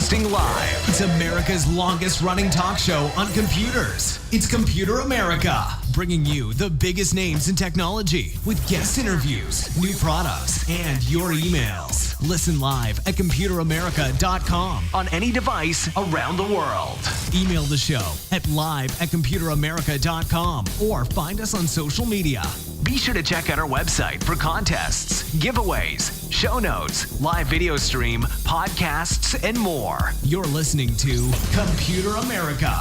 Broadcasting live. It's America's longest running talk show on computers. It's Computer America, bringing you the biggest names in technology with guest interviews, new products, and your emails. Listen live at computeramerica.com on any device around the world. Email the show at live@computeramerica.com or find us on social media. Be sure to check out our website for contests, giveaways, show notes, live video stream, podcasts, and more. You're listening to Computer America.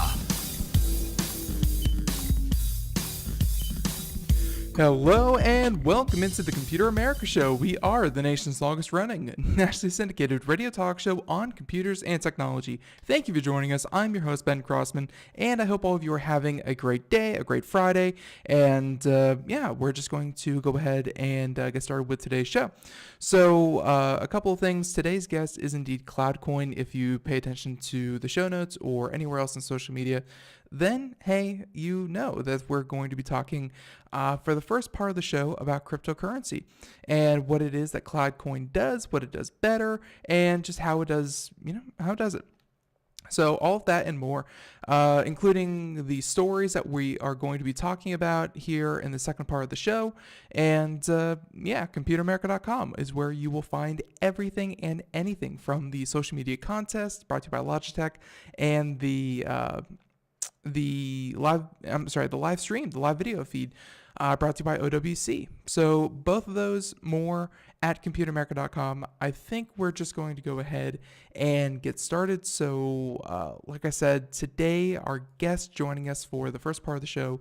Hello and welcome into the Computer America Show. We are the nation's longest running, nationally syndicated radio talk show on computers and technology. Thank you for joining us. I'm your host, Ben Crossman, and I hope all of you are having a great day, a great Friday. And we're just going to go ahead and get started with today's show. So a couple of things. Today's guest is indeed CloudCoin. If you pay attention to the show notes or anywhere else on social media, then, hey, you know that we're going to be talking for the first part of the show about cryptocurrency and what it is that CloudCoin does, what it does better, and just how it does, how it does it. So all of that and more, including the stories that we are going to be talking about here in the second part of the show. And computeramerica.com is where you will find everything and anything from the social media contest brought to you by Logitech and the live stream, the live video feed brought to you by OWC. So both of those, more at computeramerica.com. I think we're just going to go ahead and get started. So like I said, today our guest joining us for the first part of the show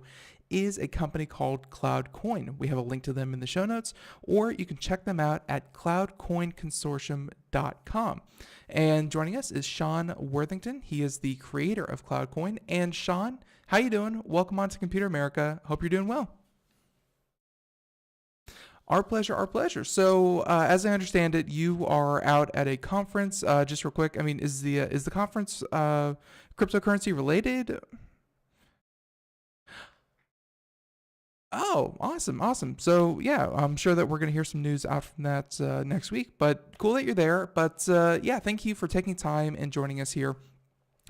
is a company called CloudCoin. We have a link to them in the show notes, or you can check them out at cloudcoinconsortium.com. And joining us is Sean Worthington. He is the creator of CloudCoin. And Sean, how you doing? Welcome on to Computer America. Hope you're doing well. Our pleasure, our pleasure. So, as I understand it, you are out at a conference. Just real quick, is the conference cryptocurrency related? Oh, awesome. So, yeah, I'm sure that we're going to hear some news out from that next week. But cool that you're there. But thank you for taking time and joining us here.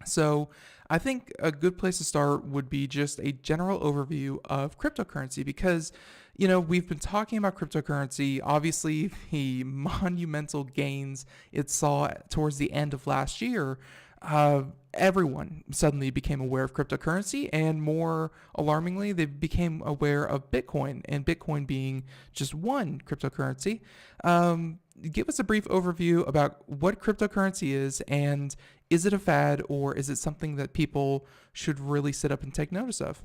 So I think a good place to start would be just a general overview of cryptocurrency because, we've been talking about cryptocurrency, obviously the monumental gains it saw towards the end of last year. Everyone suddenly became aware of cryptocurrency, and more alarmingly, they became aware of Bitcoin, and Bitcoin being just one cryptocurrency. Give us a brief overview about what cryptocurrency is, and is it a fad, or is it something that people should really sit up and take notice of?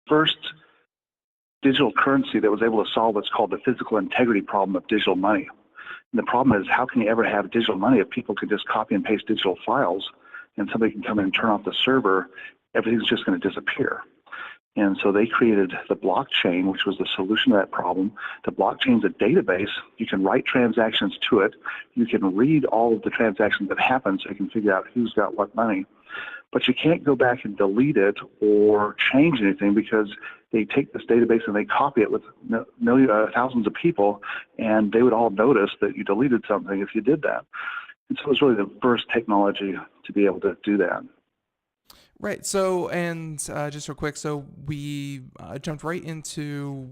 First digital currency that was able to solve what's called the physical integrity problem of digital money. And the problem is, how can you ever have digital money if people could just copy and paste digital files and somebody can come in and turn off the server, everything's just going to disappear. And so they created the blockchain, which was the solution to that problem. The blockchain is a database. You can write transactions to it. You can read all of the transactions that happen so you can figure out who's got what money. But you can't go back and delete it or change anything because they take this database and they copy it with thousands of people, and they would all notice that you deleted something if you did that. And so it was really the first technology to be able to do that. Right. So, and just real quick, so we jumped right into,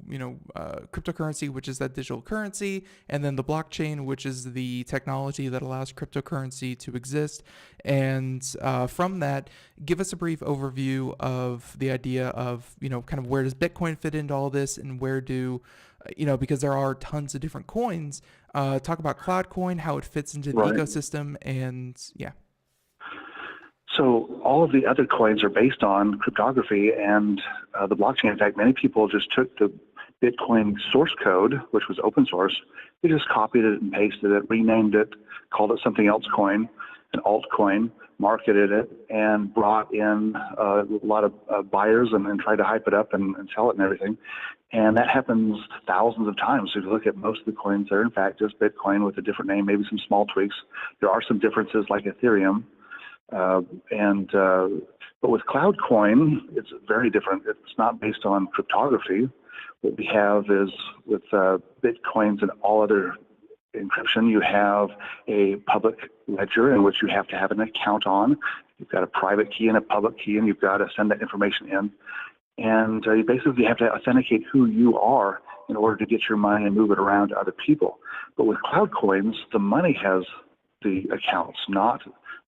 cryptocurrency, which is that digital currency, and then the blockchain, which is the technology that allows cryptocurrency to exist. And from that, give us a brief overview of the idea of, kind of where does Bitcoin fit into all this, and where do, because there are tons of different coins. Talk about CloudCoin, how it fits into the ecosystem, and yeah. So all of the other coins are based on cryptography and the blockchain. In fact, many people just took the Bitcoin source code, which was open source. They just copied it and pasted it, renamed it, called it something else coin, an altcoin, marketed it, and brought in a lot of buyers and tried to hype it up and sell it and everything. And that happens thousands of times. So if you look at most of the coins, they're in fact just Bitcoin with a different name, maybe some small tweaks. There are some differences like Ethereum. But with CloudCoin, it's very different. It's not based on cryptography. What we have is with Bitcoins and all other encryption, you have a public ledger in which you have to have an account on. You've got a private key and a public key, and you've got to send that information in. And you basically have to authenticate who you are in order to get your money and move it around to other people. But with CloudCoins, the money has the accounts, not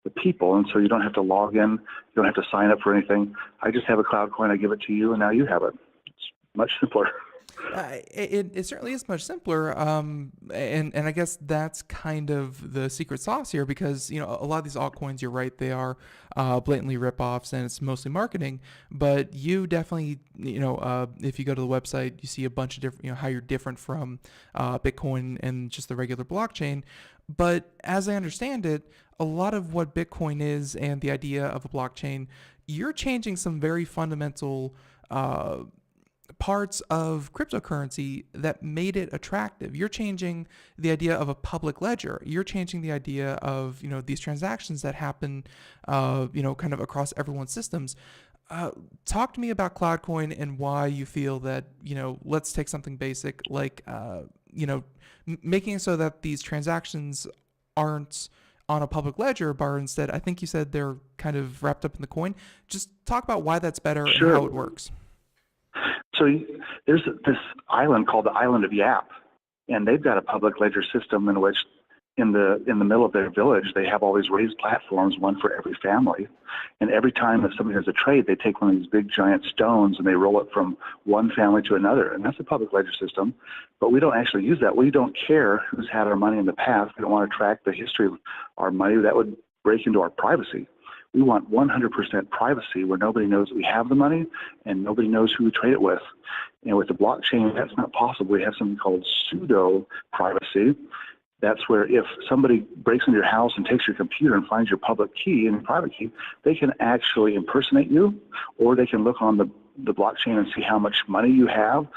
the people. And so you don't have to log in. You don't have to sign up for anything. I just have a CloudCoin. I give it to you, and now you have it. It's much simpler. It certainly is much simpler, and I guess that's kind of the secret sauce here, because a lot of these altcoins, you're right, they are blatantly ripoffs, and it's mostly marketing. But you definitely, if you go to the website, you see a bunch of different, how you're different from Bitcoin and just the regular blockchain. But as I understand it, a lot of what Bitcoin is and the idea of a blockchain, you're changing some very fundamental parts of cryptocurrency that made it attractive. You're changing the idea of a public ledger. You're changing the idea of, these transactions that happen, kind of across everyone's systems. Talk to me about CloudCoin and why you feel that, let's take something basic like, making it so that these transactions aren't on a public ledger, but instead, I think you said they're kind of wrapped up in the coin. Just talk about why that's better and how it works. So there's this island called the Island of Yap, and they've got a public ledger system in which in the middle of their village, they have all these raised platforms, one for every family. And every time that somebody does a trade, they take one of these big giant stones and they roll it from one family to another. And that's a public ledger system. But we don't actually use that. We don't care who's had our money in the past. We don't want to track the history of our money. That would break into our privacy. We want 100% privacy where nobody knows we have the money and nobody knows who we trade it with. And with the blockchain, that's not possible. We have something called pseudo privacy. That's where if somebody breaks into your house and takes your computer and finds your public key and your private key, they can actually impersonate you, or they can look on the blockchain and see how much money you have,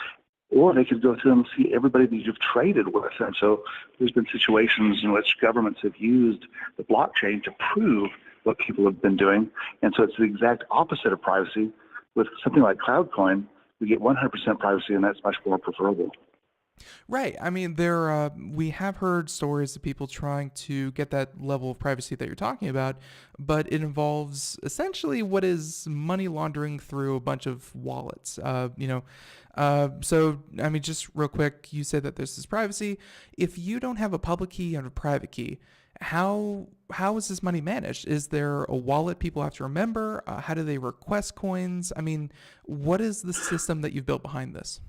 or they could go through and see everybody that you've traded with. And so there's been situations in which governments have used the blockchain to prove what people have been doing. And so it's the exact opposite of privacy. With something like CloudCoin, we get 100% privacy, and that's much more preferable. Right. I mean, we have heard stories of people trying to get that level of privacy that you're talking about, but it involves essentially what is money laundering through a bunch of wallets. So, I mean, just real quick, you said that there's this privacy. If you don't have a public key and a private key, how is this money managed? Is there a wallet people have to remember? How do they request coins? I mean, what is the system that you've built behind this?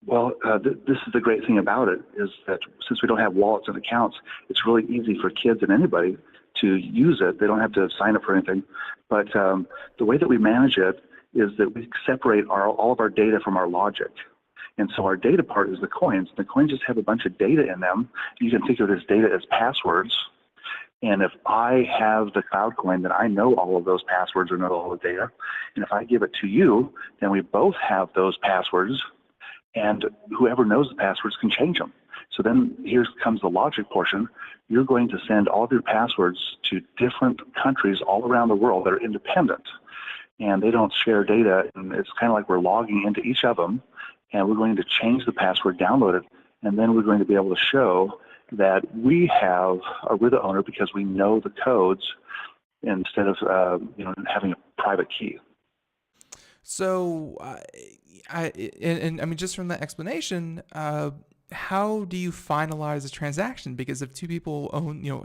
Well, this is the great thing about it, is that since we don't have wallets and accounts, it's really easy for kids and anybody to use it. They don't have to sign up for anything. But the way that we manage it is that we separate all of our data from our logic. And so our data part is the coins. The coins just have a bunch of data in them. You can think of this data as passwords. And if I have the CloudCoin, then I know all of those passwords or know all the data. And if I give it to you, then we both have those passwords. And whoever knows the passwords can change them. So then here comes the logic portion. You're going to send all of your passwords to different countries all around the world that are independent. And they don't share data. And it's kind of like we're logging into each of them. And we're going to change the password, download it. And then we're going to be able to show that we're the owner because we know the codes instead of having a private key. So, I mean, just from that explanation, how do you finalize a transaction? Because if two people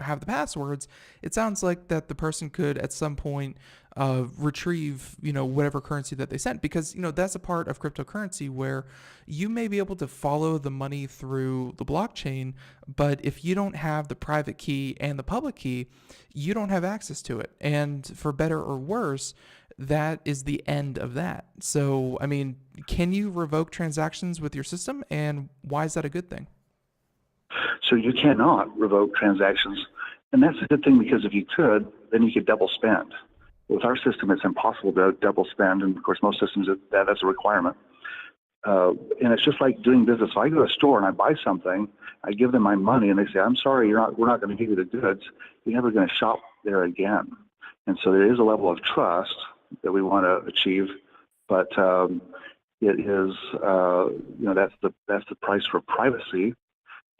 have the passwords, it sounds like that the person could at some point retrieve, whatever currency that they sent, because, that's a part of cryptocurrency where you may be able to follow the money through the blockchain, but if you don't have the private key and the public key, you don't have access to it. And for better or worse, that is the end of that. So, I mean, can you revoke transactions with your system, and why is that a good thing? So you cannot revoke transactions, and that's a good thing, because if you could, then you could double spend. With our system, it's impossible to double spend, and of course, most systems that's a requirement. And it's just like doing business. If I go to a store and I buy something, I give them my money, and they say, "I'm sorry, we're not going to give you the goods. You're never going to shop there again." And so there is a level of trust that we want to achieve, but it is that's the price for privacy.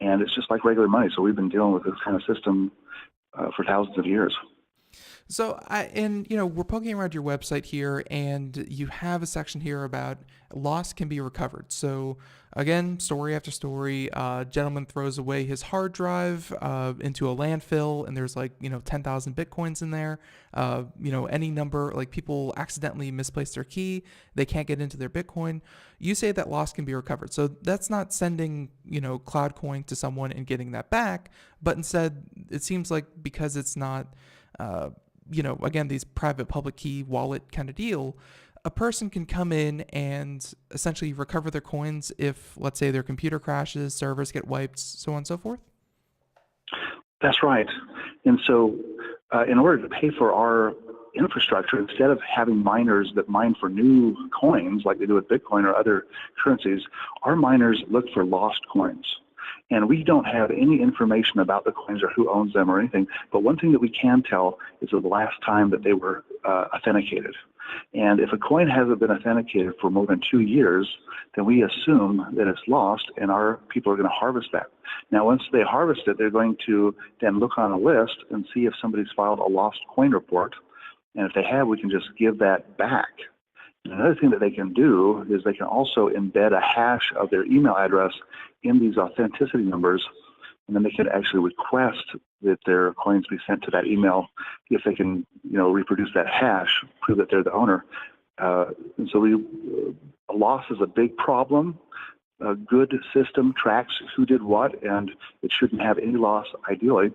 And it's just like regular money. So we've been dealing with this kind of system for thousands of years. So we're poking around your website here, and you have a section here about loss can be recovered. So again, story after story, gentleman throws away his hard drive into a landfill, and there's 10,000 Bitcoins in there. Any number, like people accidentally misplace their key, they can't get into their Bitcoin. You say that loss can be recovered. So that's not sending, CloudCoin to someone and getting that back, but instead it seems like because it's not, again, these private public key wallet kind of deal, a person can come in and essentially recover their coins if, let's say, their computer crashes, servers get wiped, so on and so forth? That's right. And so in order to pay for our infrastructure, instead of having miners that mine for new coins like they do with Bitcoin or other currencies, our miners look for lost coins. And we don't have any information about the coins or who owns them or anything. But one thing that we can tell is the last time that they were authenticated. And if a coin hasn't been authenticated for more than 2 years, then we assume that it's lost, and our people are going to harvest that. Now, once they harvest it, they're going to then look on a list and see if somebody's filed a lost coin report. And if they have, we can just give that back. And another thing that they can do is they can also embed a hash of their email address in these authenticity numbers, and then they can actually request that their coins be sent to that email if they can, reproduce that hash, prove that they're the owner. And so a loss is a big problem. A good system tracks who did what, and it shouldn't have any loss ideally.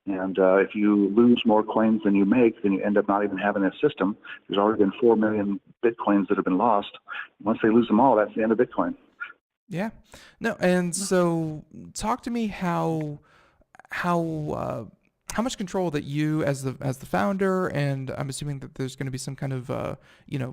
And if you lose more coins than you make, then you end up not even having a system. There's already been 4 million Bitcoins that have been lost. Once they lose them all, that's the end of Bitcoin. Yeah. No, and so talk to me how much control that you as the founder, and I'm assuming that there's going to be some kind of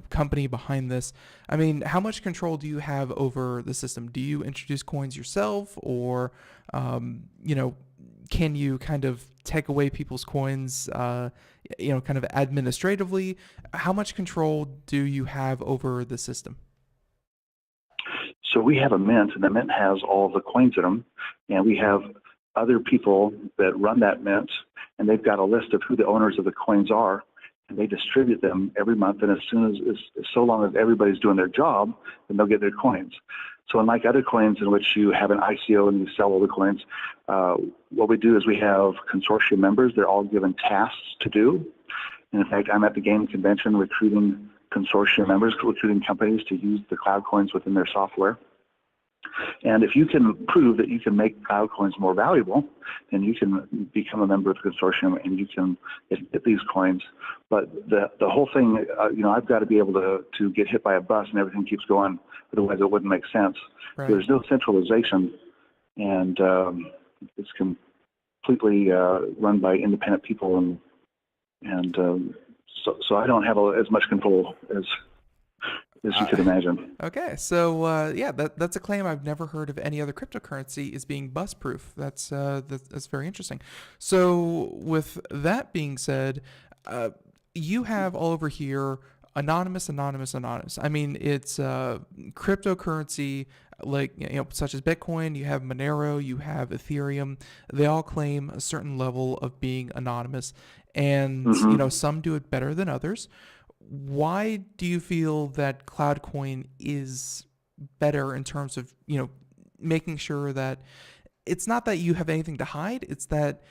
company behind this. I mean, how much control do you have over the system? Do you introduce coins yourself, or can you kind of take away people's coins, kind of administratively? How much control do you have over the system? So we have a mint, and the mint has all of the coins in them, and we have other people that run that mint, and they've got a list of who the owners of the coins are, and they distribute them every month. And as so long as everybody's doing their job, then they'll get their coins. So unlike other coins in which you have an ICO and you sell all the coins, what we do is we have consortium members. They're all given tasks to do. And in fact, I'm at the game convention recruiting consortium members, recruiting companies to use the cloud coins within their software. And if you can prove that you can make cloud coins more valuable, then you can become a member of the consortium and you can get these coins. But the whole thing, I've got to be able to get hit by a bus and everything keeps going. Otherwise, it wouldn't make sense. Right. There's no centralization, and it's completely run by independent people, and so I don't have as much control as you could imagine. Okay, so that's a claim I've never heard of any other cryptocurrency is being bus-proof. That's very interesting. So with that being said, you have all over here anonymous. I mean, it's cryptocurrency such as Bitcoin. You have Monero, you have Ethereum. They all claim a certain level of being anonymous, and some do it better than others. Why do you feel that CloudCoin is better in terms of, making sure that it's not that you have anything to hide, it's that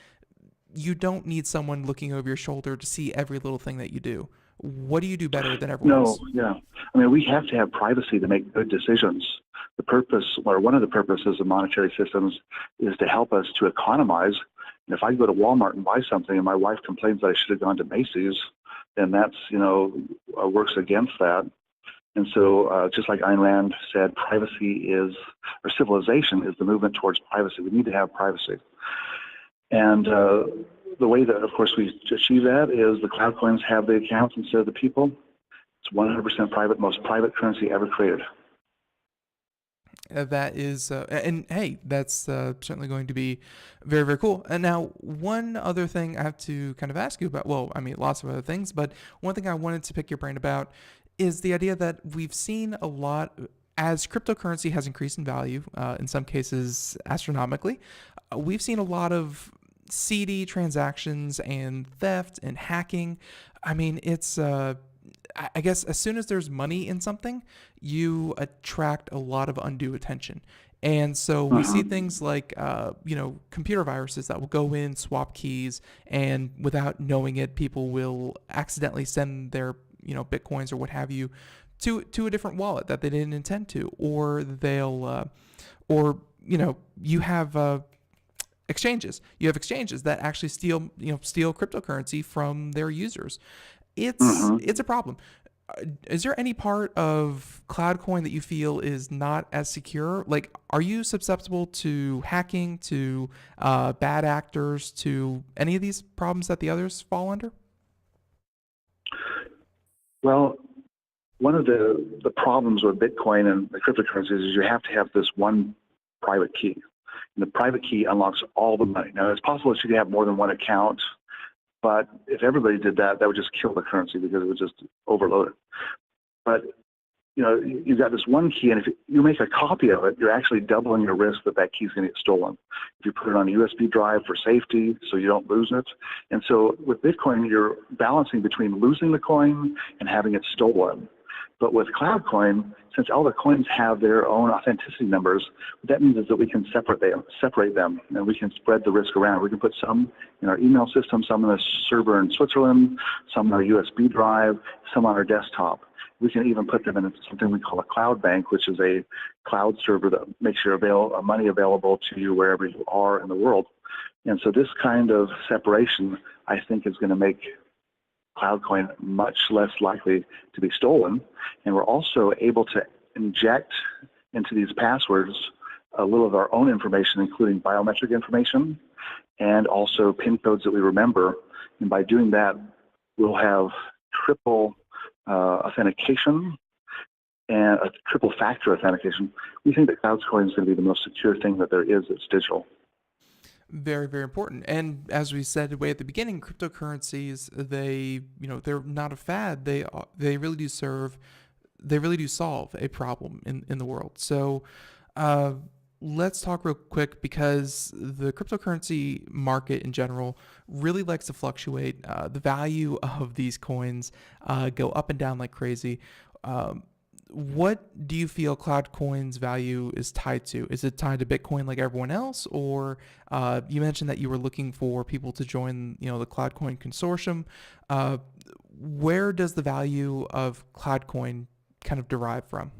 you don't need someone looking over your shoulder to see every little thing that you do? What do you do better than everyone else? Yeah. I mean, we have to have privacy to make good decisions. The purpose, or one of the purposes of monetary systems, is to help us to economize. And if I go to Walmart and buy something and my wife complains that I should have gone to Macy's, then that's, works against that. And so just like Ayn Rand said, civilization is the movement towards privacy. We need to have privacy. And the way that, of course, we achieve that is the cloud coins have the accounts instead of the people. It's 100% private, most private currency ever created. That is, and hey, that's certainly going to be very, very cool. And now, one other thing I have to kind of ask you about, well, I mean, lots of other things, but one thing I wanted to pick your brain about is the idea that we've seen a lot as cryptocurrency has increased in value, in some cases astronomically, we've seen a lot of seedy transactions and theft and hacking. I mean, it's I guess as soon as there's money in something, you attract a lot of undue attention. And so we see things like, computer viruses that will go in, swap keys, and without knowing it, people will accidentally send their, Bitcoins or what have you to a different wallet that they didn't intend to, or they'll, you have exchanges. You have exchanges that actually steal cryptocurrency from their users. It's a problem. Is there any part of CloudCoin that you feel is not as secure? Like, are you susceptible to hacking, to bad actors, to any of these problems that the others fall under? Well, one of the problems with Bitcoin and the cryptocurrencies is you have to have this one private key. And the private key unlocks all the money. Now, it's possible that you could have more than one account, but if everybody did that, that would just kill the currency because it would just overload it. But, you've got this one key, and if you make a copy of it, you're actually doubling your risk that that key is going to get stolen. If you put it on a USB drive for safety so you don't lose it. And so with Bitcoin, you're balancing between losing the coin and having it stolen. But with CloudCoin, since all the coins have their own authenticity numbers, what that means is that we can separate them, and we can spread the risk around. We can put some in our email system, some in a server in Switzerland, some in our USB drive, some on our desktop. We can even put them in something we call a cloud bank, which is a cloud server that makes your money available to you wherever you are in the world. And so this kind of separation, I think, is going to make CloudCoin much less likely to be stolen. And we're also able to inject into these passwords a little of our own information, including biometric information and also PIN codes that we remember. And by doing that, we'll have triple authentication and a triple factor authentication. We think that CloudCoin is going to be the most secure thing that there is that's digital. Very, very important. And as we said way at the beginning, cryptocurrencies, they're not a fad. They really do solve a problem in the world. So let's talk real quick, because the cryptocurrency market in general really likes to fluctuate. The value of these coins go up and down like crazy. What do you feel CloudCoin's value is tied to? Is it tied to Bitcoin like everyone else? Or you mentioned that you were looking for people to join, the CloudCoin consortium. Where does the value of CloudCoin kind of derive from?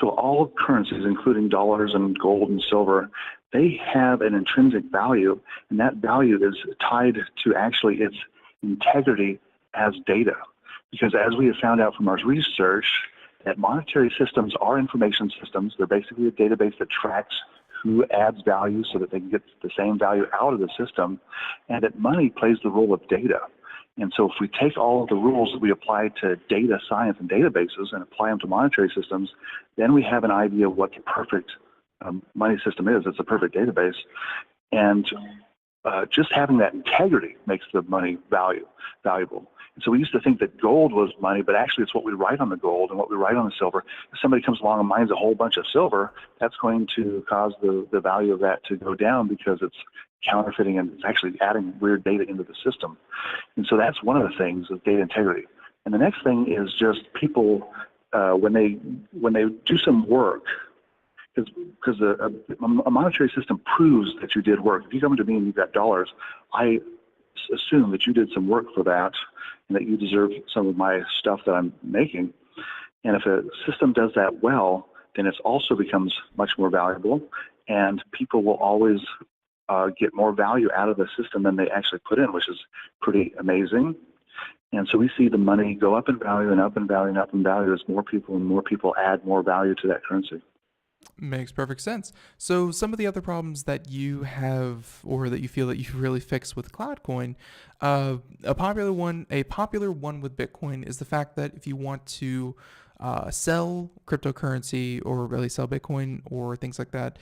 So all currencies, including dollars and gold and silver, they have an intrinsic value, and that value is tied to actually its integrity as data. Because as we have found out from our research, that monetary systems are information systems. They're basically a database that tracks who adds value so that they can get the same value out of the system, and that money plays the role of data. And so if we take all of the rules that we apply to data science and databases and apply them to monetary systems, then we have an idea of what the perfect money system is. It's a perfect database. And just having that integrity makes the money valuable. And so we used to think that gold was money, but actually it's what we write on the gold and what we write on the silver. If somebody comes along and mines a whole bunch of silver, that's going to cause the value of that to go down because it's counterfeiting and it's actually adding weird data into the system. And so that's one of the things is data integrity. And the next thing is just people, when they do some work, because a monetary system proves that you did work. If you come to me and you've got dollars, I assume that you did some work for that and that you deserve some of my stuff that I'm making. And if a system does that well, then it also becomes much more valuable, and people will always get more value out of the system than they actually put in, which is pretty amazing. And so we see the money go up in value and up in value and up in value as more people add more value to that currency. Makes perfect sense. So some of the other problems that you have, or that you feel that you've really fixed with CloudCoin, a popular one with Bitcoin is the fact that if you want to sell cryptocurrency or really sell Bitcoin or things like that,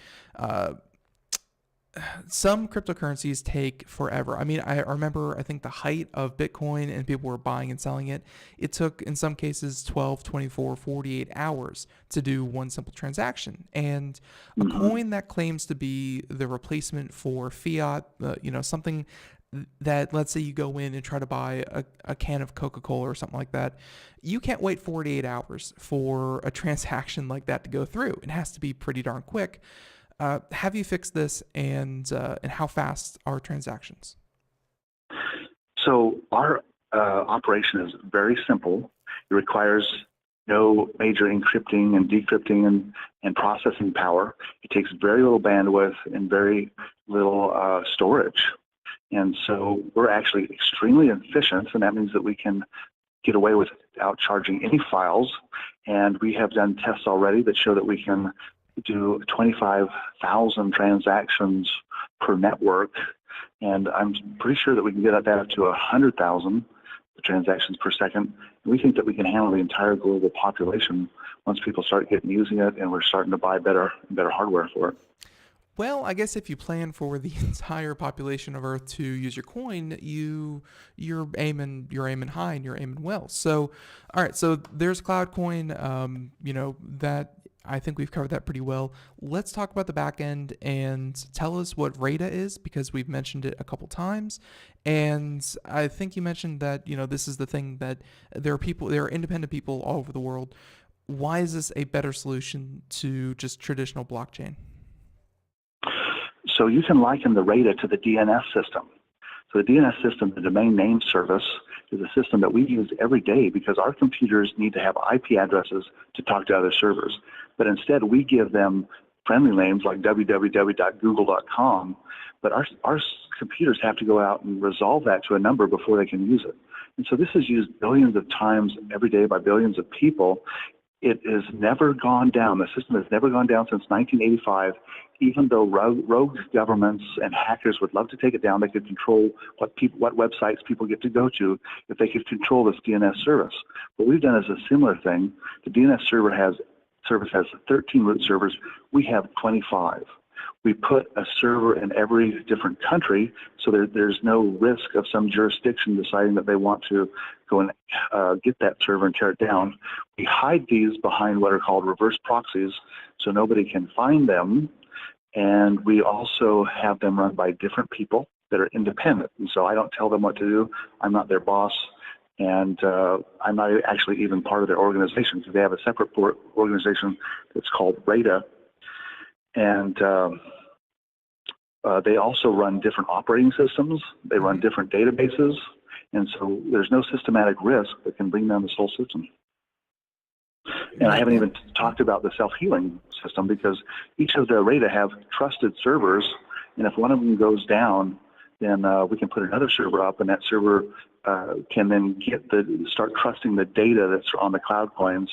some cryptocurrencies take forever. I mean, I remember, I think the height of Bitcoin and people were buying and selling it, it took in some cases 12, 24, 48 hours to do one simple transaction. And a coin that claims to be the replacement for fiat, something that, let's say you go in and try to buy a can of Coca-Cola or something like that, you can't wait 48 hours for a transaction like that to go through. It has to be pretty darn quick. Have you fixed this, and how fast are transactions? So our operation is very simple. It requires no major encrypting and decrypting and processing power. It takes very little bandwidth and very little storage. And so we're actually extremely efficient, and that means that we can get away without charging any files. And we have done tests already that show that we can do 25,000 transactions per network, and I'm pretty sure that we can get that up to 100,000 transactions per second. And we think that we can handle the entire global population once people start using it, and we're starting to buy better and better hardware for it. Well, I guess if you plan for the entire population of Earth to use your coin, you're aiming high and you're aiming well. So, all right. So there's CloudCoin. That I think we've covered that pretty well. Let's talk about the back end and tell us what RAIDA is, because we've mentioned it a couple times. And I think you mentioned that this is the thing that there are independent people all over the world. Why is this a better solution to just traditional blockchain? So you can liken the RAIDA to the DNS system. So the DNS system, the domain name service, is a system that we use every day because our computers need to have IP addresses to talk to other servers. But instead, we give them friendly names like www.google.com, but our computers have to go out and resolve that to a number before they can use it. And so this is used billions of times every day by billions of people. It has never gone down. The system has never gone down since 1985. Even though rogue governments and hackers would love to take it down, they could control what websites people get to go to if they could control this DNS service. What we've done is a similar thing. The DNS service has 13 root servers. We have 25. We put a server in every different country, so there's no risk of some jurisdiction deciding that they want to go and get that server and tear it down. We hide these behind what are called reverse proxies, so nobody can find them. And we also have them run by different people that are independent. And so I don't tell them what to do. I'm not their boss. And I'm not actually even part of their organization, because they have a separate organization that's called RAIDA. And they also run different operating systems. They run different databases. And so there's no systematic risk that can bring down this whole system. And I haven't even talked about the self-healing system, because each of the RAIDA have trusted servers, and if one of them goes down, then we can put another server up, and that server can then start trusting the data that's on the CloudCoins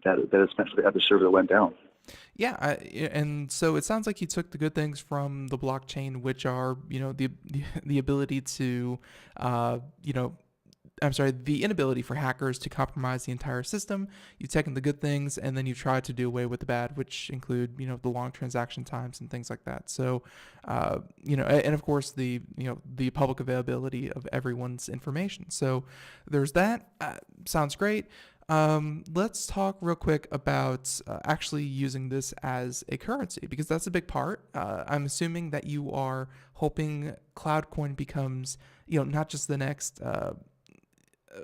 that is meant for the other server that went down. Yeah, and so it sounds like you took the good things from the blockchain, which are the ability to the inability for hackers to compromise the entire system. You've taken the good things, and then you've tried to do away with the bad, which include, the long transaction times and things like that. So, and of course the public availability of everyone's information. So there's that. Sounds great. Let's talk real quick about actually using this as a currency, because that's a big part. I'm assuming that you are hoping CloudCoin becomes, not just the next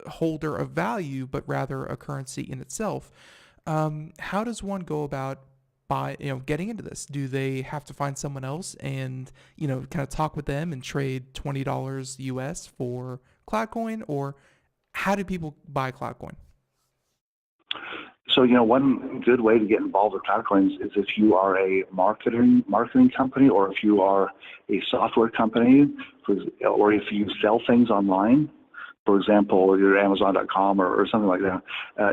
holder of value, but rather a currency in itself. How does one go about getting into this? Do they have to find someone else and kind of talk with them and trade $20 US for CloudCoin, or how do people buy CloudCoin? So, one good way to get involved with CloudCoins is if you are a marketing company, or if you are a software company, or if you sell things online. For example, you're Amazon.com or something like that,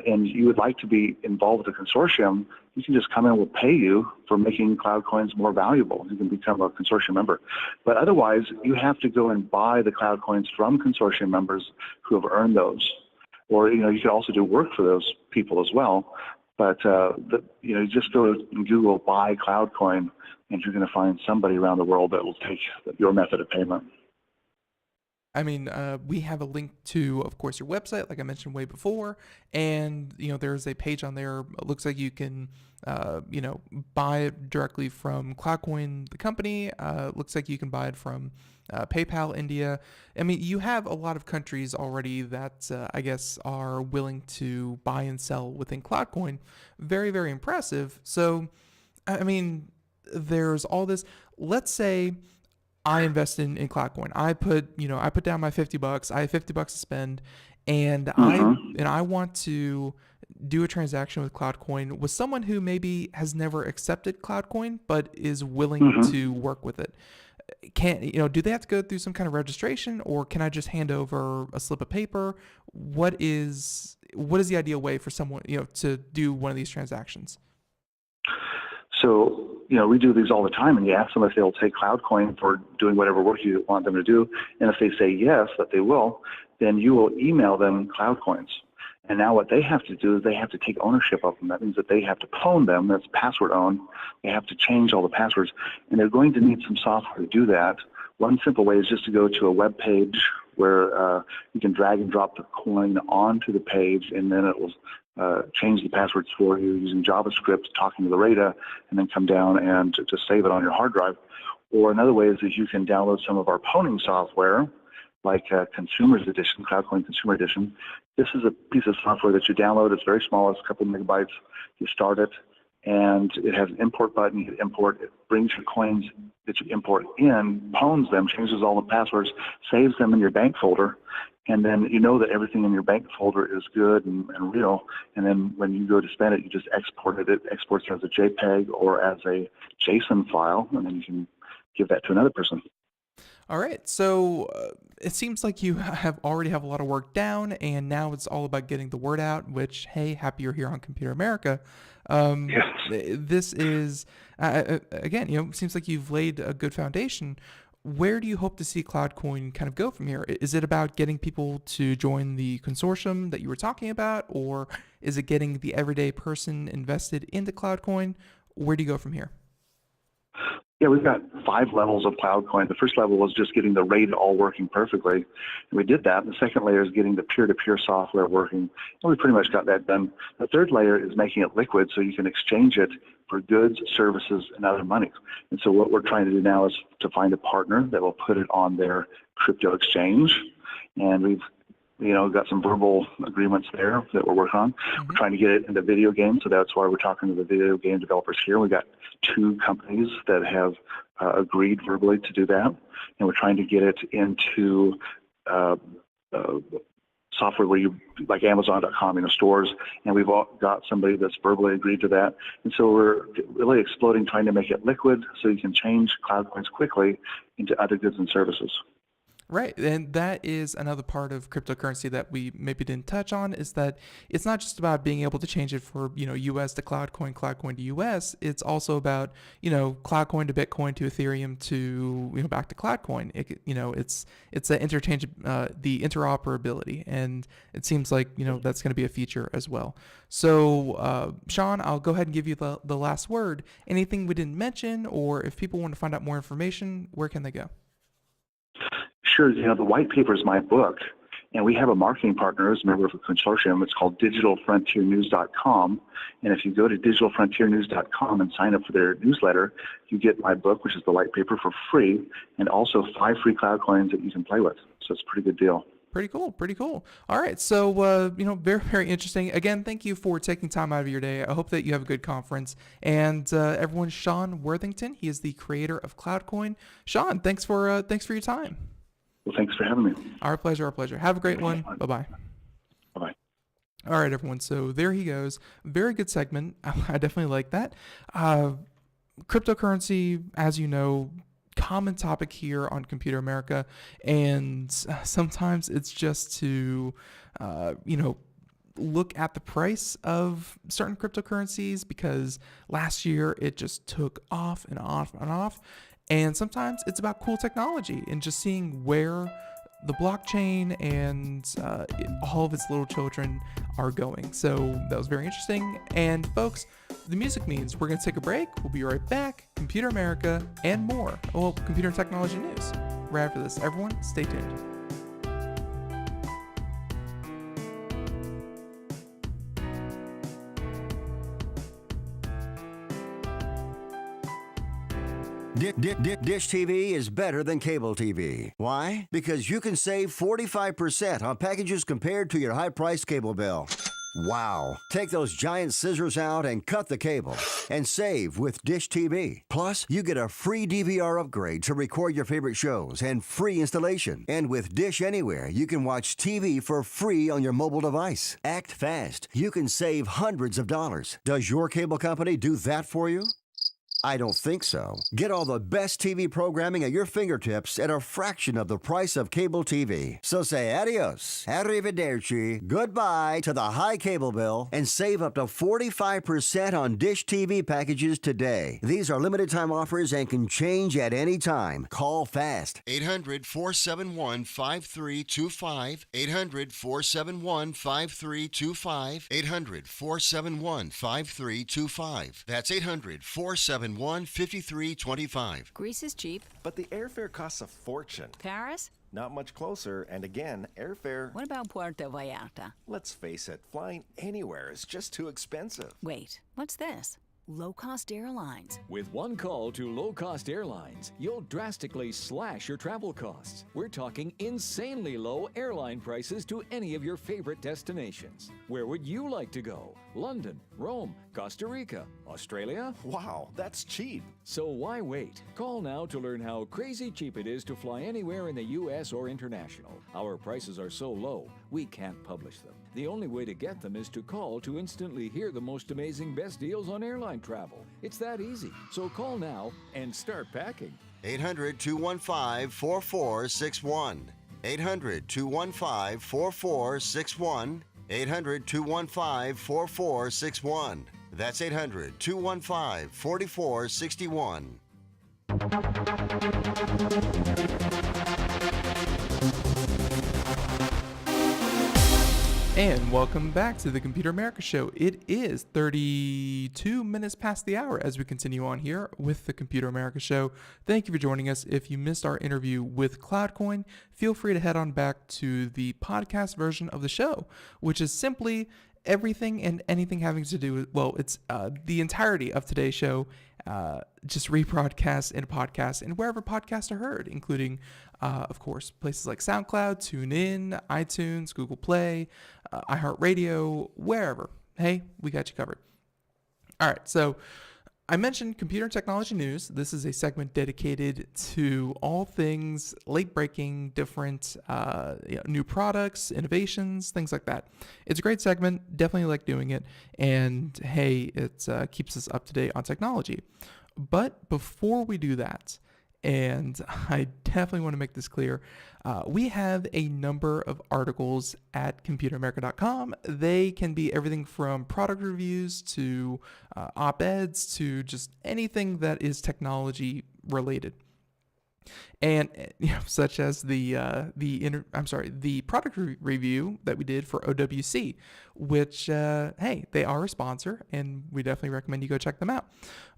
and you would like to be involved with a consortium, you can just come in and we'll pay you for making CloudCoins more valuable. You can become a consortium member. But otherwise, you have to go and buy the CloudCoins from consortium members who have earned those. Or, you can also do work for those people as well. But you just go to Google buy CloudCoin, and you're going to find somebody around the world that will take your method of payment. I mean, we have a link to, of course, your website, like I mentioned way before, and there's a page on there. It looks like you can, buy it directly from CloudCoin, the company. Looks like you can buy it from PayPal, India. I mean, you have a lot of countries already that I guess are willing to buy and sell within CloudCoin. Very, very impressive. So, I mean, there's all this. Let's say I invest in CloudCoin. I put down my $50. I have $50 to spend, and I want to do a transaction with CloudCoin with someone who maybe has never accepted CloudCoin but is willing to work with it. Do they have to go through some kind of registration, or can I just hand over a slip of paper? What is the ideal way for someone to do one of these transactions? So, we do these all the time, and you ask them if they'll take CloudCoin for doing whatever work you want them to do. And if they say yes, that they will, then you will email them CloudCoins. And now what they have to do is they have to take ownership of them. That means that they have to clone them. That's password owned. They have to change all the passwords. And they're going to need some software to do that. One simple way is just to go to a web page where you can drag and drop the coin onto the page, and then it will change the passwords for you using JavaScript, talking to the RAIDA, and then come down and just save it on your hard drive. Or another way is that you can download some of our pwning software, like Consumer's Edition, CloudCoin Consumer Edition. This is a piece of software that you download. It's very small. It's a couple megabytes. You start it, and it has an import button. You import. It brings your coins that you import in, pwns them, changes all the passwords, saves them in your bank folder, and then you know that everything in your bank folder is good and real. And then when you go to spend it, you just export it. It exports as a JPEG or as a JSON file, and then you can give that to another person. All right, so it seems like you already have a lot of work down, and now it's all about getting the word out, which, hey, happy you're here on Computer America. Yes. This is, again, seems like you've laid a good foundation. Where do you hope to see CloudCoin kind of go from here? Is it about getting people to join the consortium that you were talking about, or is it getting the everyday person invested into CloudCoin? Where do you go from here? Yeah, we've got 5 levels of CloudCoin. The first level was just getting the RAID all working perfectly. And we did that. And the second layer is getting the peer-to-peer software working. And we pretty much got that done. The third layer is making it liquid so you can exchange it for goods, services, and other money. And so what we're trying to do now is to find a partner that will put it on their crypto exchange. And we've got some verbal agreements there that we're working on. We're trying to get it into video games, so that's why we're talking to the video game developers here. We've got 2 companies that have agreed verbally to do that, and we're trying to get it into software where like Amazon.com, stores, and we've all got somebody that's verbally agreed to that. And so we're really exploding, trying to make it liquid so you can change CloudCoins quickly into other goods and services. Right, and that is another part of cryptocurrency that we maybe didn't touch on, is that it's not just about being able to change it for, US to CloudCoin, CloudCoin to US. It's also about, CloudCoin to Bitcoin to Ethereum to, back to CloudCoin. It's the the interoperability, and it seems like, that's going to be a feature as well. So, Sean, I'll go ahead and give you the last word. Anything we didn't mention, or if people want to find out more information, where can they go? Sure. The white paper is my book, and we have a marketing partner as a member of a consortium. It's called digitalfrontiernews.com. And if you go to digitalfrontiernews.com and sign up for their newsletter, you get my book, which is the white paper, for free, and also 5 free CloudCoins that you can play with. So it's a pretty good deal. Pretty cool. All right. So, very, very interesting. Again, thank you for taking time out of your day. I hope that you have a good conference. And everyone, Sean Worthington, he is the creator of CloudCoin. Sean, thanks for your time. Well, thanks for having me. Our pleasure. Have a great one. Bye-bye. Bye-bye. All right, everyone. So there he goes. Very good segment. I definitely like that. Cryptocurrency, as you know, common topic here on Computer America. And sometimes it's just to, look at the price of certain cryptocurrencies, because last year it just took off and off and off. And sometimes it's about cool technology and just seeing where the blockchain and all of its little children are going. So that was very interesting. And folks, the music means we're going to take a break. We'll be right back. Computer America and more. Well, computer and technology news. Right after this. Everyone, stay tuned. Dish TV is better than cable TV. Why? Because you can save 45% on packages compared to your high-priced cable bill. Wow. Take those giant scissors out and cut the cable and save with Dish TV. Plus, you get a free DVR upgrade to record your favorite shows and free installation. And with Dish Anywhere, you can watch TV for free on your mobile device. Act fast. You can save hundreds of dollars. Does your cable company do that for you? I don't think so. Get all the best TV programming at your fingertips at a fraction of the price of cable TV. So say adios, arrivederci, goodbye to the high cable bill and save up to 45% on Dish TV packages today. These are limited time offers and can change at any time. Call fast. 800-471-5325. 800-471-5325. 800-471-5325. That's 800-471-5325. Greece is cheap. But the airfare costs a fortune. Paris? Not much closer, and again, airfare... What about Puerto Vallarta? Let's face it, flying anywhere is just too expensive. Wait, what's this? Low-cost airlines. With one call to low-cost airlines, you'll drastically slash your travel costs. We're talking insanely low airline prices to any of your favorite destinations. Where would you like to go? London, Rome, Costa Rica, Australia? Wow, that's cheap. So why wait? Call now to learn how crazy cheap it is to fly anywhere in the U.S. or international. Our prices are so low, we can't publish them. The only way to get them is to call to instantly hear the most amazing best deals on airline travel. It's that easy. So call now and start packing. 800-215-4461. 800-215-4461. 800-215-4461. That's 800-215-4461. And welcome back to the Computer America Show. It is 32 minutes past the hour as we continue on here with the Computer America Show. Thank you for joining us. If you missed our interview with CloudCoin, feel free to head on back to the podcast version of the show, which is simply everything and anything having to do with, well, it's the entirety of today's show, just rebroadcast in a podcast and wherever podcasts are heard, including, of course, places like SoundCloud, TuneIn, iTunes, Google Play, iHeartRadio, wherever. Hey, we got you covered. All right, so I mentioned computer and technology news. This is a segment dedicated to all things late-breaking, different new products, innovations, things like that. It's a great segment. Definitely like doing it. And hey, it keeps us up to date on technology. But before we do that, and I definitely want to make this clear, we have a number of articles at computeramerica.com. They can be everything from product reviews to op-eds to just anything that is technology related. And such as the product review that we did for OWC, which hey, they are a sponsor, and we definitely recommend you go check them out.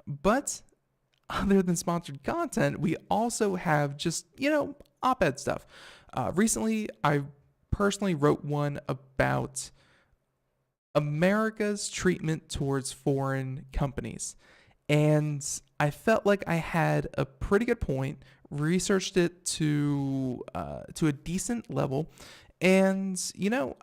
But other than sponsored content, we also have just, op-ed stuff. Recently, I personally wrote one about America's treatment towards foreign companies. And I felt like I had a pretty good point, researched it to a decent level, and,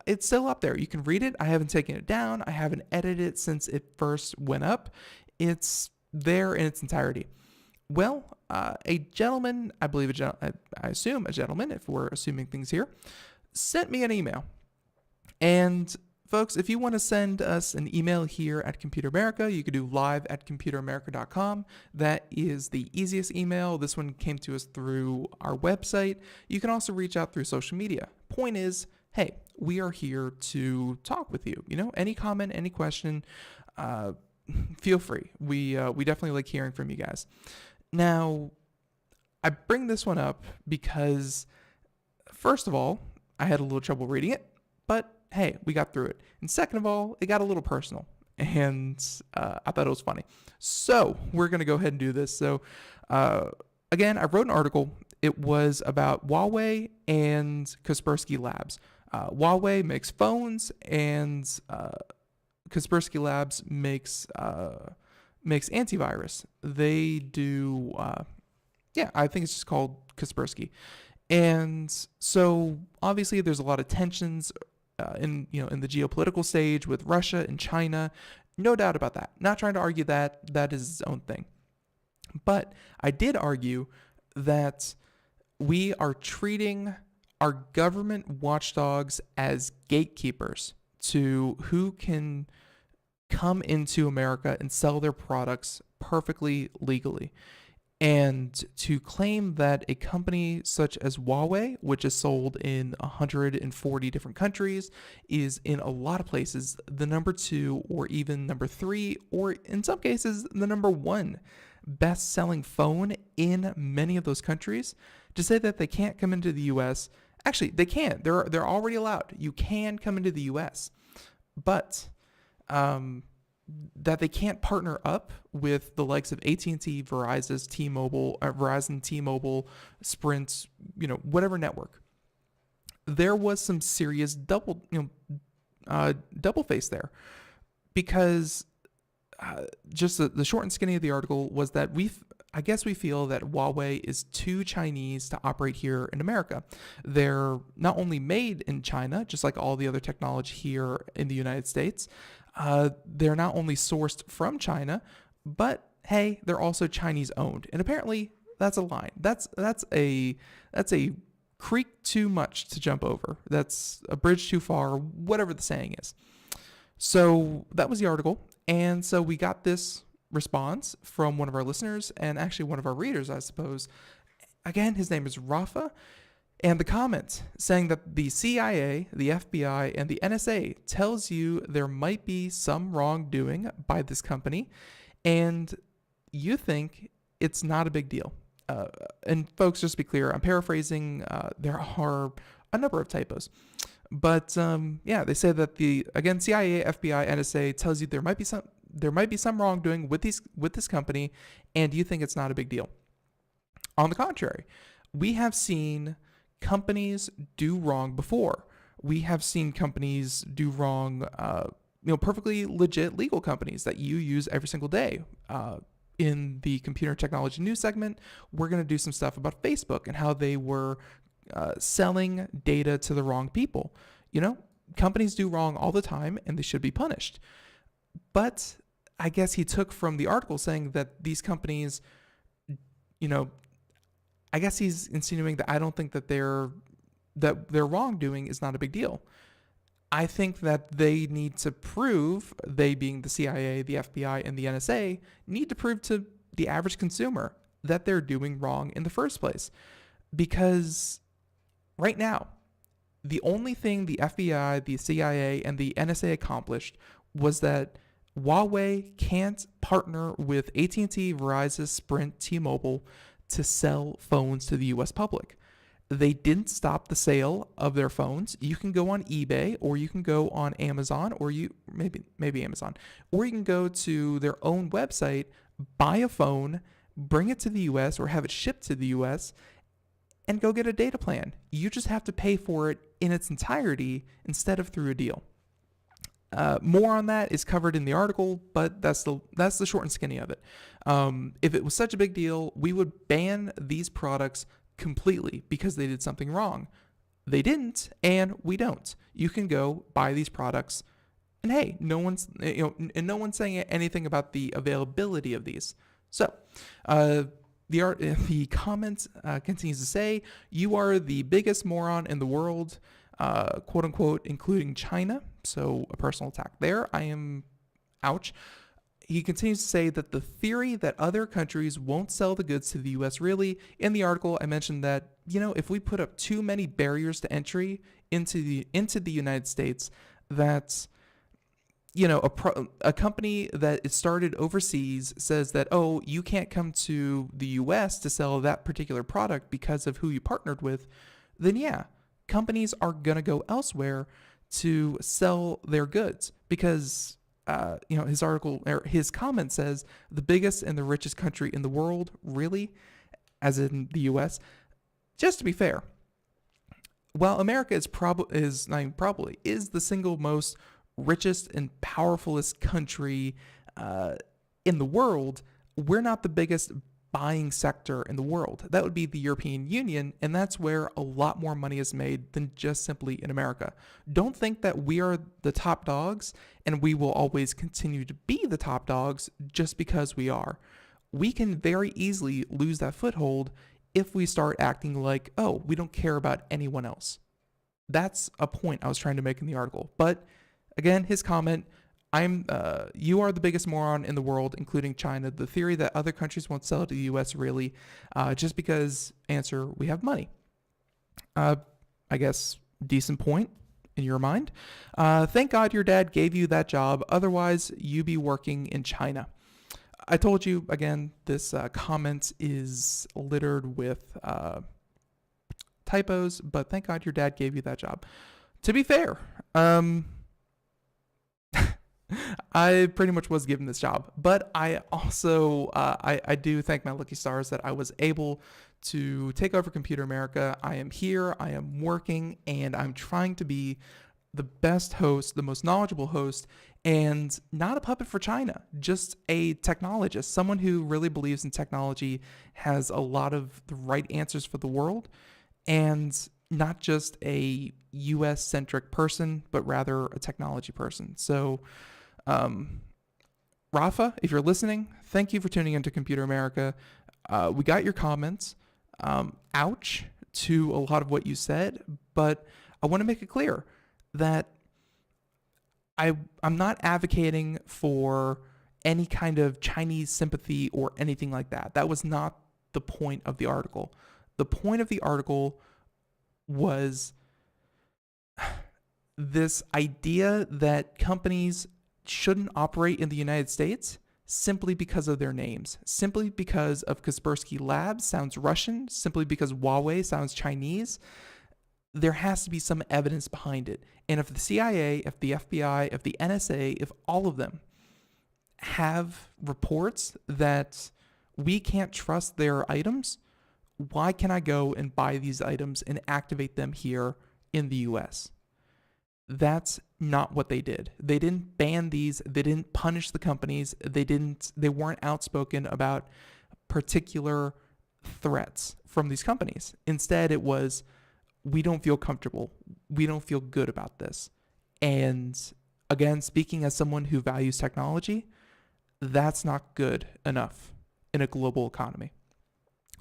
it's still up there. You can read it. I haven't taken it down. I haven't edited it since it first went up. It's there in its entirety. Well, a gentleman, I assume a gentleman, if we're assuming things here, sent me an email. And folks, if you want to send us an email here at Computer America, you could do live@computeramerica.com. That is the easiest email. This one came to us through our website. You can also reach out through social media. Point is, hey, we are here to talk with you. Any comment, any question, feel free. We definitely like hearing from you guys. Now, I bring this one up because first of all, I had a little trouble reading it, but hey, we got through it. And second of all, it got a little personal, and I thought it was funny. So we're going to go ahead and do this. So again, I wrote an article. It was about Huawei and Kaspersky Labs. Huawei makes phones, and Kaspersky Labs makes antivirus. They do, I think it's just called Kaspersky. And so obviously there's a lot of tensions in the geopolitical stage with Russia and China. No doubt about that. Not trying to argue that. That is its own thing. But I did argue that we are treating our government watchdogs as gatekeepers to who can come into America and sell their products perfectly legally. And to claim that a company such as Huawei, which is sold in 140 different countries, is in a lot of places the number 2 or even number 3, or in some cases the number 1 best-selling phone in many of those countries, to say that they can't come into the U.S. Actually, they can. They're already allowed. You can come into the U.S., but that they can't partner up with the likes of AT&T, Verizon, T-Mobile, Sprint, whatever network. There was some serious double face there, because just the short and skinny of the article was that we feel that Huawei is too Chinese to operate here in America. They're not only made in China, just like all the other technology here in the United States. They're not only sourced from China, but hey, they're also Chinese owned. And apparently that's a line. That's a creek too much to jump over. That's a bridge too far, whatever the saying is. So that was the article. And so we got this response from one of our listeners, and actually one of our readers, I suppose. Again, his name is Rafa. And the comment saying that the CIA, the FBI, and the NSA tells you there might be some wrongdoing by this company, and you think it's not a big deal. And folks, just to be clear, I'm paraphrasing. There are a number of typos. But they say that CIA, FBI, NSA tells you there might be some wrongdoing with this company, and you think it's not a big deal. On the contrary, we have seen companies do wrong before. We have seen companies do wrong, perfectly legit legal companies that you use every single day. In the computer technology news segment, we're going to do some stuff about Facebook and how they were selling data to the wrong people. Companies do wrong all the time, and they should be punished. But I guess he took from the article saying that these companies, I guess he's insinuating that I don't think that their wrongdoing is not a big deal. I think that they need to prove, they being the CIA, the FBI, and the NSA, need to prove to the average consumer that they're doing wrong in the first place. Because right now, the only thing the FBI, the CIA, and the NSA accomplished was that Huawei can't partner with AT&T, Verizon, Sprint, T-Mobile to sell phones to the U.S. public. They didn't stop the sale of their phones. You can go on eBay, or you can go on Amazon, or maybe Amazon, or you can go to their own website, buy a phone, bring it to the U.S. or have it shipped to the U.S., and go get a data plan. You just have to pay for it in its entirety instead of through a deal. More on that is covered in the article, but that's the short and skinny of it. If it was such a big deal, we would ban these products completely because they did something wrong. They didn't, and we don't. You can go buy these products, and hey, no one's saying anything about the availability of these. So, the comment continues to say, "You are the biggest moron in the world," quote unquote, including China. So a personal attack there. Ouch. He continues to say that the theory that other countries won't sell the goods to the U.S. really, in the article, I mentioned that, if we put up too many barriers to entry into the United States, that, a company that is started overseas says that, oh, you can't come to the U.S. to sell that particular product because of who you partnered with, then yeah, companies are going to go elsewhere to sell their goods because, his article or his comment says the biggest and the richest country in the world, really, as in the U.S. Just to be fair, while America is the single most richest and powerfulest country in the world, we're not the biggest buying sector in the world. That would be the European Union, and that's where a lot more money is made than just simply in America. Don't think that we are the top dogs and we will always continue to be the top dogs just because we are. We can very easily lose that foothold if we start acting like, oh, we don't care about anyone else. That's a point I was trying to make in the article. But again, his comment, you are the biggest moron in the world, including China. The theory that other countries won't sell to the U.S. really, just because, answer, we have money. I guess, decent point in your mind. Thank God your dad gave you that job. Otherwise, you'd be working in China. I told you, again, this comment is littered with typos, but thank God your dad gave you that job. To be fair, I pretty much was given this job, but I also, I do thank my lucky stars that I was able to take over Computer America. I am here, I am working, and I'm trying to be the best host, the most knowledgeable host, and not a puppet for China, just a technologist, someone who really believes in technology, has a lot of the right answers for the world, and not just a US-centric person, but rather a technology person. So, Rafa, if you're listening, thank you for tuning into Computer America. We got your comments. Ouch to a lot of what you said, but I want to make it clear that I'm not advocating for any kind of Chinese sympathy or anything like that. That was not the point of the article. The point of the article was this idea that companies shouldn't operate in the United States simply because of their names, simply because of Kaspersky Labs sounds Russian, simply because Huawei sounds Chinese. There has to be some evidence behind it. And if the CIA, if the FBI, if the NSA, if all of them have reports that we can't trust their items, why can I go and buy these items and activate them here in the US? That's not what they did. They didn't ban these. They didn't punish the companies. They weren't outspoken about particular threats from these companies. Instead, it was, we don't feel comfortable. We don't feel good about this. And again, speaking as someone who values technology, that's not good enough in a global economy.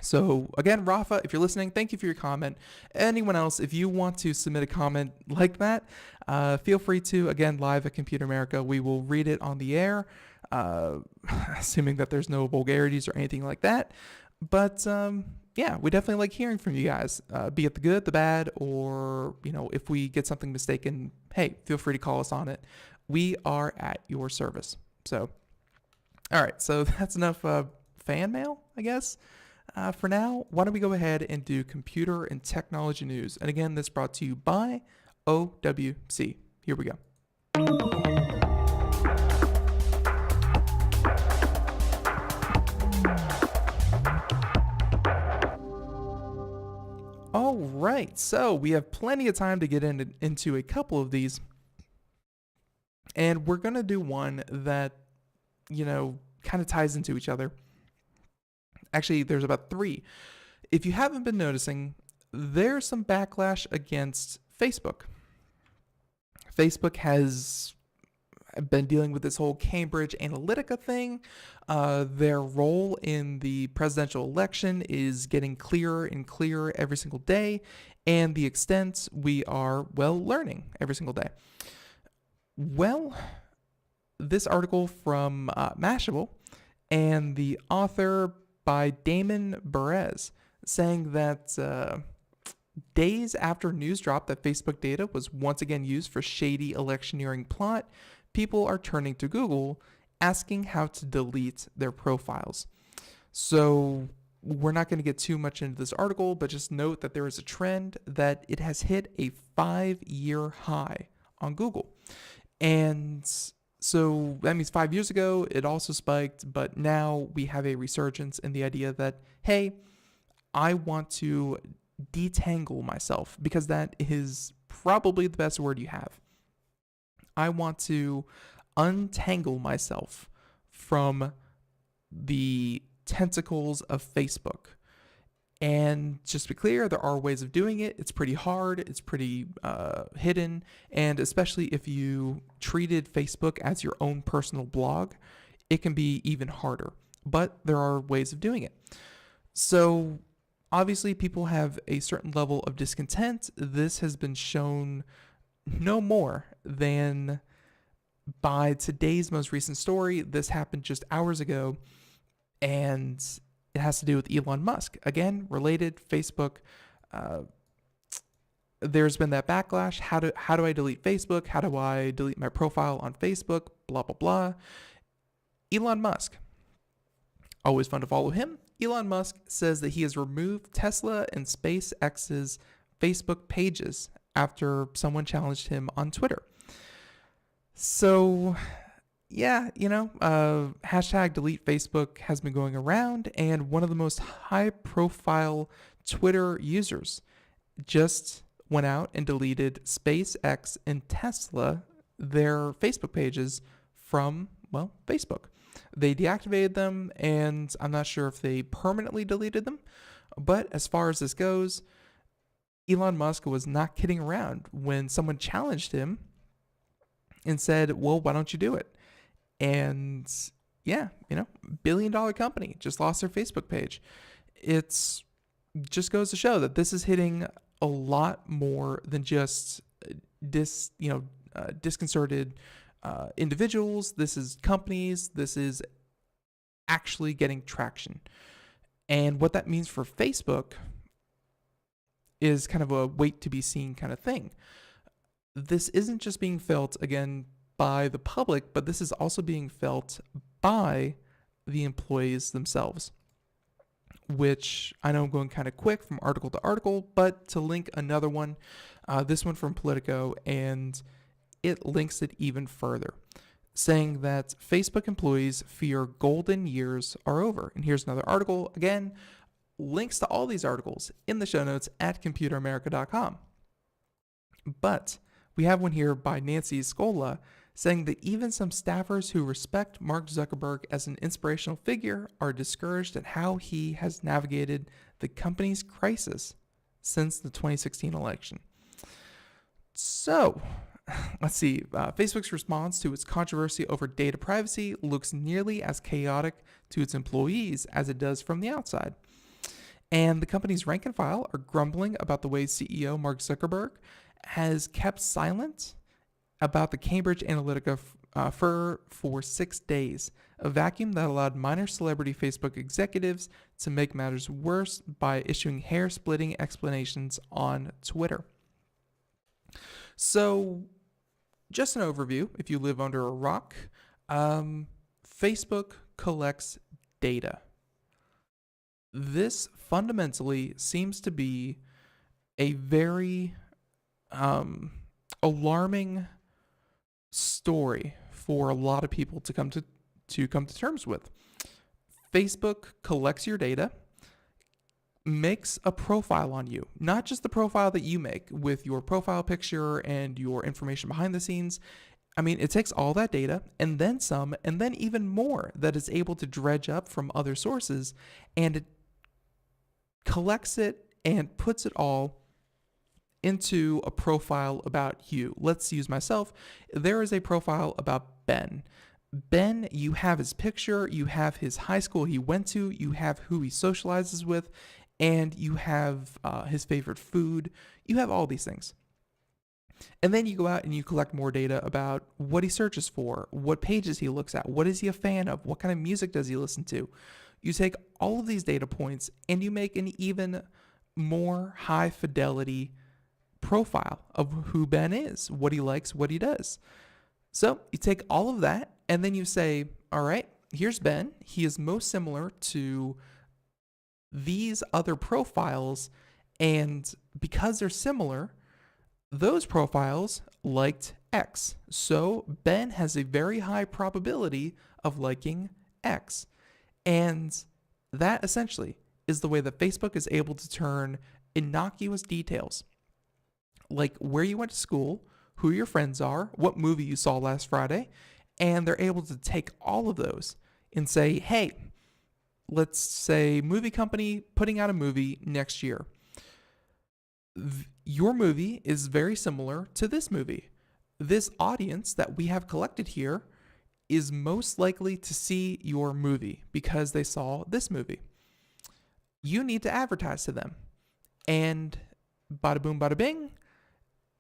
So again, Rafa, if you're listening, thank you for your comment. Anyone else, if you want to submit a comment like that, feel free to, again, live at Computer America. We will read it on the air, assuming that there's no vulgarities or anything like that. But yeah, we definitely like hearing from you guys, be it the good, the bad, or, if we get something mistaken, hey, feel free to call us on it. We are at your service. So, all right, so that's enough fan mail, I guess. For now, why don't we go ahead and do computer and technology news? And again, this brought to you by OWC. Here we go. All right, so we have plenty of time to get into a couple of these. And we're going to do one that, kind of ties into each other. Actually, there's about three. If you haven't been noticing, there's some backlash against Facebook. Facebook has been dealing with this whole Cambridge Analytica thing. Their role in the presidential election is getting clearer and clearer every single day, and the extent we are, learning every single day. Well, this article from Mashable and the author by Damon Perez saying that days after news dropped that Facebook data was once again used for shady electioneering plot, people are turning to Google asking how to delete their profiles. So we're not going to get too much into this article, but just note that there is a trend that it has hit a 5-year high on Google. And so that means 5 years ago, it also spiked, but now we have a resurgence in the idea that, hey, I want to detangle myself, because that is probably the best word you have. I want to untangle myself from the tentacles of Facebook. And just to be clear, there are ways of doing it. It's pretty hard. It's pretty hidden. And especially if you treated Facebook as your own personal blog, it can be even harder. But there are ways of doing it. So obviously people have a certain level of discontent. This has been shown no more than by today's most recent story. This happened just hours ago, and it has to do with Elon Musk. Again, related, Facebook. There's been that backlash. How do I delete Facebook? How do I delete my profile on Facebook? Blah, blah, blah. Elon Musk. Always fun to follow him. Elon Musk says that he has removed Tesla and SpaceX's Facebook pages after someone challenged him on Twitter. So, yeah, hashtag delete Facebook has been going around, and one of the most high-profile Twitter users just went out and deleted SpaceX and Tesla, their Facebook pages, from, Facebook. They deactivated them, and I'm not sure if they permanently deleted them, but as far as this goes, Elon Musk was not kidding around when someone challenged him and said, well, why don't you do it? And yeah, billion-dollar company just lost their Facebook page. It's just goes to show that this is hitting a lot more than just disconcerted individuals. This is companies. This is actually getting traction. And what that means for Facebook is kind of a wait to be seen kind of thing. This isn't just being felt, again, by the public, but this is also being felt by the employees themselves, which I know I'm going kind of quick from article to article, but to link another one, this one from Politico, and it links it even further, saying that Facebook employees fear golden years are over. And here's another article. Again, links to all these articles in the show notes at computeramerica.com. But we have one here by Nancy Scola saying that even some staffers who respect Mark Zuckerberg as an inspirational figure are discouraged at how he has navigated the company's crisis since the 2016 election. So, let's see. Facebook's response to its controversy over data privacy looks nearly as chaotic to its employees as it does from the outside. And the company's rank and file are grumbling about the way CEO Mark Zuckerberg has kept silent about the Cambridge Analytica for 6 days, a vacuum that allowed minor celebrity Facebook executives to make matters worse by issuing hair-splitting explanations on Twitter. So, just an overview, if you live under a rock, Facebook collects data. This fundamentally seems to be a very alarming story for a lot of people to come to terms with. Facebook collects your data, makes a profile on you, not just the profile that you make with your profile picture and your information behind the scenes. I mean, it takes all that data and then some, and then even more that it's able to dredge up from other sources, and it collects it and puts it all into a profile about you. Let's use myself. There is a profile about Ben. Ben, you have his picture, you have his high school he went to, you have who he socializes with, and you have his favorite food. You have all these things. And then you go out and you collect more data about what he searches for, what pages he looks at, what is he a fan of, what kind of music does he listen to. You take all of these data points and you make an even more high fidelity profile of who Ben is, what he likes, what he does. So you take all of that and then you say, all right, here's Ben. He is most similar to these other profiles, and because they're similar, those profiles liked X. So Ben has a very high probability of liking X. And that essentially is the way that Facebook is able to turn innocuous details, like where you went to school, who your friends are, what movie you saw last Friday, and they're able to take all of those and say, hey, let's say movie company putting out a movie next year. Your movie is very similar to this movie. This audience that we have collected here is most likely to see your movie because they saw this movie. You need to advertise to them. And bada boom, bada bing,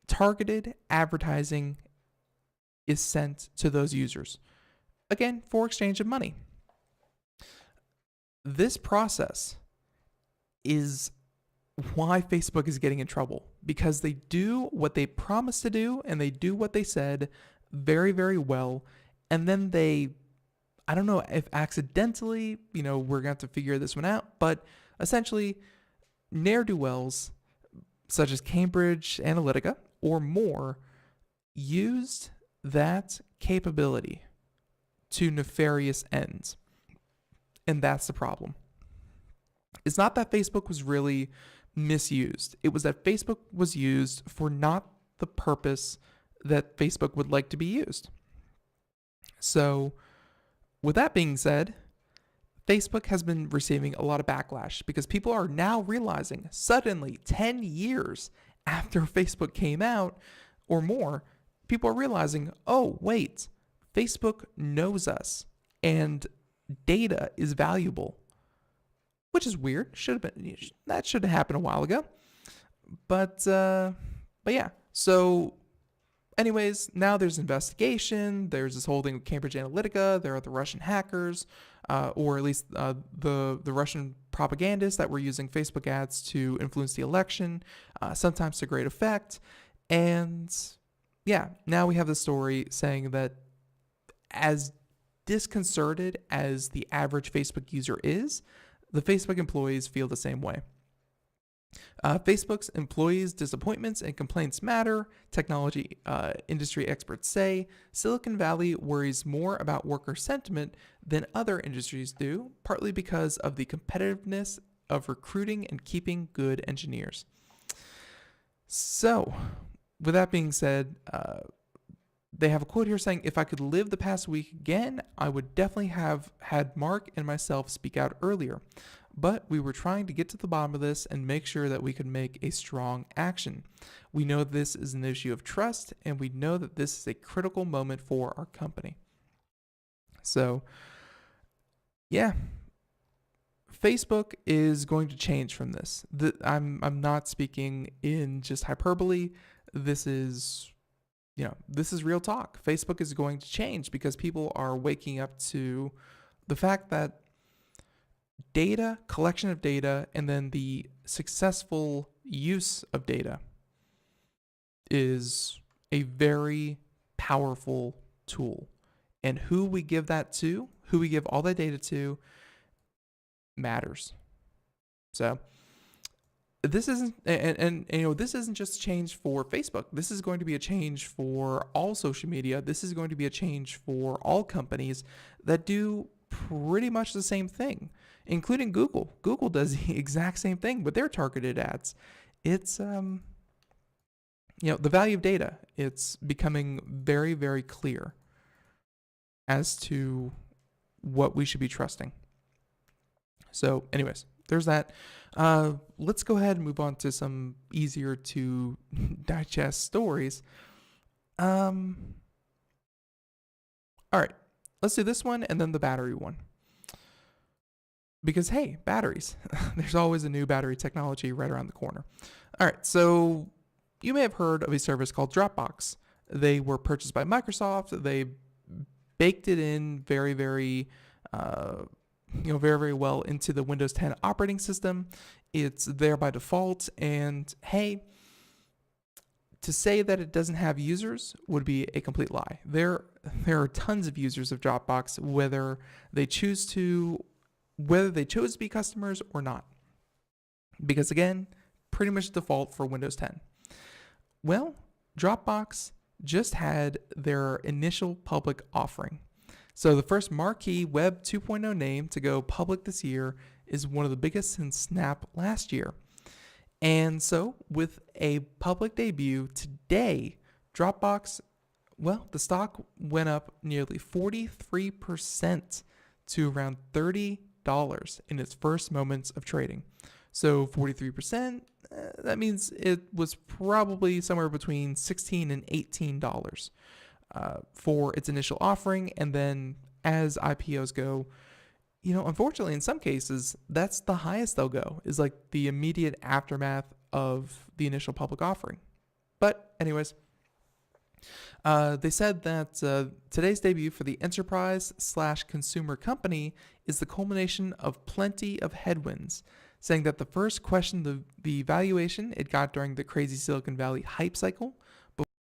targeted advertising is sent to those users. Again, for exchange of money. This process is why Facebook is getting in trouble, because they do what they promised to do and they do what they said very, very well. And then they, I don't know if accidentally, we're going to have to figure this one out, but essentially ne'er-do-wells such as Cambridge Analytica or more used that capability to nefarious ends. And that's the problem. It's not that Facebook was really misused. It was that Facebook was used for not the purpose that Facebook would like to be used. So, with that being said, Facebook has been receiving a lot of backlash because people are now realizing suddenly 10 years after Facebook came out or more, people are realizing, oh, wait, Facebook knows us and data is valuable, which is weird. That should have happened a while ago. But yeah. So anyways, now there's investigation. There's this whole thing with Cambridge Analytica. There are the Russian hackers, or at least the Russian propagandists that were using Facebook ads to influence the election, sometimes to great effect. And yeah, now we have the story saying that as disconcerted as the average Facebook user is, the Facebook employees feel the same way. Facebook's employees' disappointments and complaints matter. Technology industry experts say Silicon Valley worries more about worker sentiment than other industries do, partly because of the competitiveness of recruiting and keeping good engineers. So, with that being said, they have a quote here saying, if I could live the past week again, I would definitely have had Mark and myself speak out earlier. But we were trying to get to the bottom of this and make sure that we could make a strong action. We know this is an issue of trust, and we know that this is a critical moment for our company. So, yeah, Facebook is going to change from this. I'm not speaking in just hyperbole. This is real talk. Facebook is going to change because people are waking up to the fact that data, collection of data, and then the successful use of data is a very powerful tool. And who we give that to, who we give all that data to, matters. So this isn't, and this isn't just a change for Facebook. This is going to be a change for all social media. This is going to be a change for all companies that do pretty much the same thing, including Google. Google does the exact same thing with their targeted ads. It's, the value of data. It's becoming very, very clear as to what we should be trusting. So anyways, there's that. Let's go ahead and move on to some easier to digest stories. All right, let's do this one and then the battery one. Because, hey, batteries. There's always a new battery technology right around the corner. All right, so you may have heard of a service called Dropbox. They were purchased by Microsoft. They baked it in very, very well into the Windows 10 operating system. It's there by default. And hey, to say that it doesn't have users would be a complete lie. There are tons of users of Dropbox, whether they chose to be customers or not. because again, pretty much default for Windows 10. Well, Dropbox just had their initial public offering. So the first marquee Web 2.0 name to go public this year is one of the biggest since Snap last year. And so with a public debut today, Dropbox, well, the stock went up nearly 43% to around $30 in its first moments of trading. So 43%, that means it was probably somewhere between $16 and $18 for its initial offering. And then as IPOs go, unfortunately, in some cases, that's the highest they'll go, is like the immediate aftermath of the initial public offering. But anyways, they said that today's debut for the enterprise/consumer company is the culmination of plenty of headwinds, saying that the first questioned the valuation it got during the crazy Silicon Valley hype cycle,